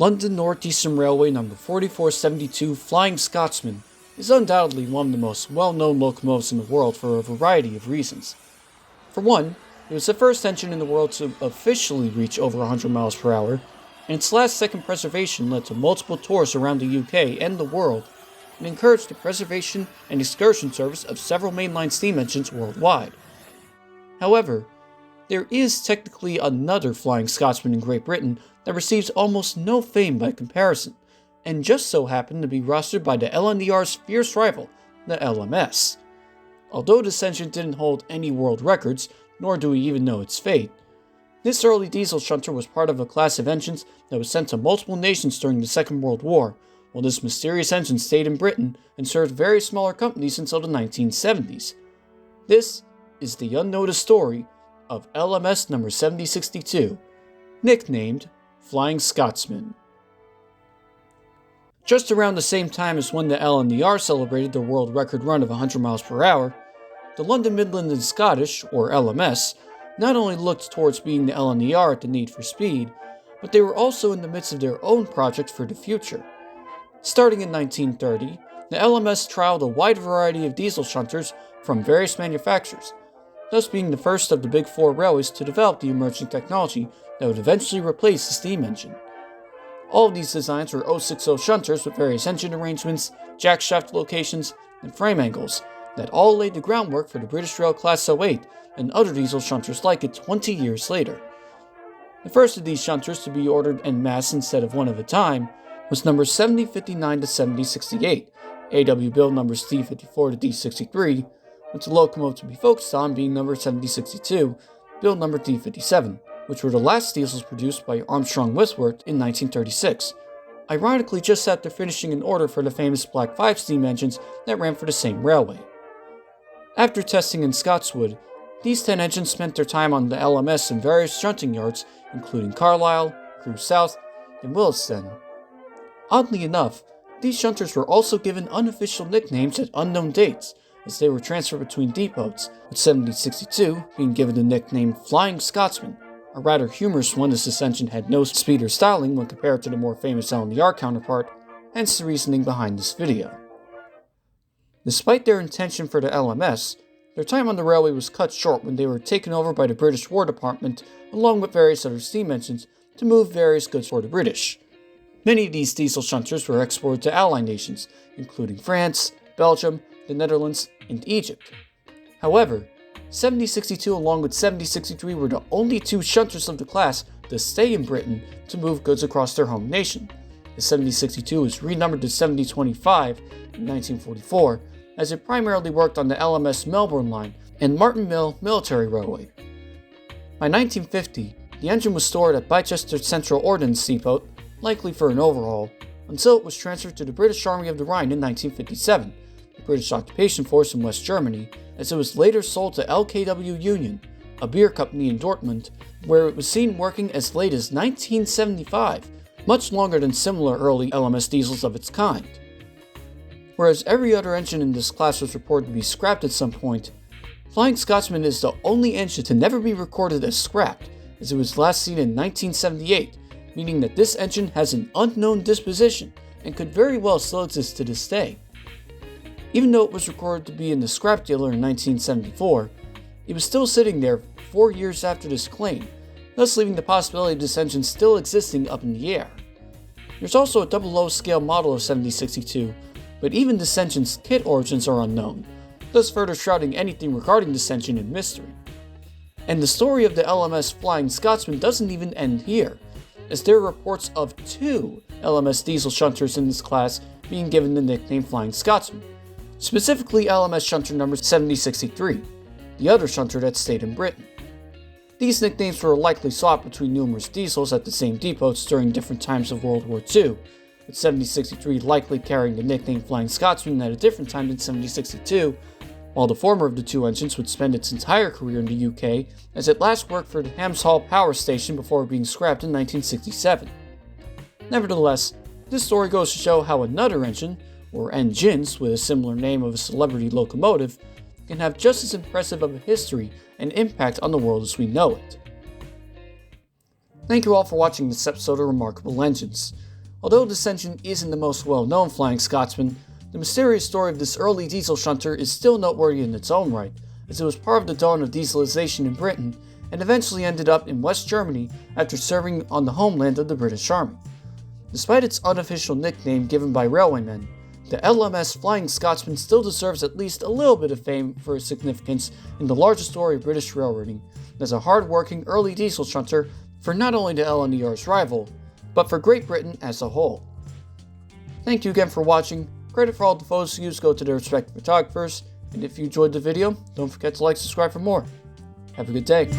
London North Eastern Railway number 4472 Flying Scotsman is undoubtedly one of the most well-known locomotives in the world for a variety of reasons. For one, it was the first engine in the world to officially reach over 100 miles per hour, and its last second preservation led to multiple tours around the UK and the world, and encouraged the preservation and excursion service of several mainline steam engines worldwide. However, there is technically another Flying Scotsman in Great Britain that receives almost no fame by comparison, and just so happened to be rostered by the LNER's fierce rival, the LMS. Although this engine didn't hold any world records, nor do we even know its fate, this early diesel shunter was part of a class of engines that was sent to multiple nations during the Second World War, while this mysterious engine stayed in Britain and served various smaller companies until the 1970s. This is the unnoticed story of LMS number 7062, nicknamed Flying Scotsman. Just around the same time as when the LNER celebrated their world record run of 100 miles per hour, the London Midland and Scottish, or LMS, not only looked towards being the LNER at the need for speed, but they were also in the midst of their own project for the future. Starting in 1930, the LMS trialed a wide variety of diesel shunters from various manufacturers, thus being the first of the Big Four railways to develop the emerging technology that would eventually replace the steam engine. All of these designs were 060 shunters with various engine arrangements, jack shaft locations, and frame angles that all laid the groundwork for the British Rail Class 08 and other diesel shunters like it 20 years later. The first of these shunters to be ordered en masse instead of one at a time was numbers 7059 to 7068, AW build numbers D54 to D63, with the locomotive to be focused on being number 7062, build number D57, which were the last diesels produced by Armstrong Whitworth in 1936, ironically just after finishing an order for the famous Black 5 steam engines that ran for the same railway. After testing in Scotswood, these 10 engines spent their time on the LMS in various shunting yards, including Carlisle, Crewe South, and Willesden. Oddly enough, these shunters were also given unofficial nicknames at unknown dates, as they were transferred between depots, with 7062 being given the nickname Flying Scotsman, a rather humorous one as this engine had no speed or styling when compared to the more famous LNER counterpart, hence the reasoning behind this video. Despite their intention for the LMS, their time on the railway was cut short when they were taken over by the British War Department along with various other steam engines to move various goods for the British. Many of these diesel shunters were exported to Allied nations, including France, Belgium, the Netherlands, and Egypt. However, 7062 along with 7063 were the only two shunters of the class to stay in Britain to move goods across their home nation. The 7062 was renumbered to 7025 in 1944, as it primarily worked on the LMS Melbourne line and Martin Mill Military Railway. By 1950, the engine was stored at Bicester Central Ordnance Depot, likely for an overhaul, until it was transferred to the British Army of the Rhine in 1957, the British occupation force in West Germany, as it was later sold to LKW Union, a beer company in Dortmund, where it was seen working as late as 1975, much longer than similar early LMS diesels of its kind. Whereas every other engine in this class was reported to be scrapped at some point, Flying Scotsman is the only engine to never be recorded as scrapped, as it was last seen in 1978, meaning that this engine has an unknown disposition and could very well still exist to this day. Even though it was recorded to be in the scrap dealer in 1974, it was still sitting there 4 years after this claim, thus leaving the possibility of this engine still existing up in the air. There's also a double O scale model of 7062, but even this engine's kit origins are unknown, thus further shrouding anything regarding this engine in mystery. And the story of the LMS Flying Scotsman doesn't even end here, as there are reports of 2 LMS diesel shunters in this class being given the nickname Flying Scotsman, specifically LMS shunter number 7063, the other shunter that stayed in Britain. These nicknames were likely sought between numerous diesels at the same depots during different times of World War II, with 7063 likely carrying the nickname Flying Scotsman at a different time than 7062, while the former of the two engines would spend its entire career in the UK as it last worked for the Hams Hall Power Station before being scrapped in 1967. Nevertheless, this story goes to show how another engine, or engines with a similar name of a celebrity locomotive, can have just as impressive of a history and impact on the world as we know it. Thank you all for watching this episode of Remarkable Engines. Although this engine isn't the most well-known Flying Scotsman, the mysterious story of this early diesel shunter is still noteworthy in its own right, as it was part of the dawn of dieselization in Britain and eventually ended up in West Germany after serving on the homeland of the British Army. Despite its unofficial nickname given by railwaymen, the LMS Flying Scotsman still deserves at least a little bit of fame for its significance in the larger story of British railroading as a hard-working early diesel shunter for not only the LNER's rival, but for Great Britain as a whole. Thank you again for watching. Credit for all the photos used go to their respective photographers, and if you enjoyed the video, don't forget to like and subscribe for more. Have a good day.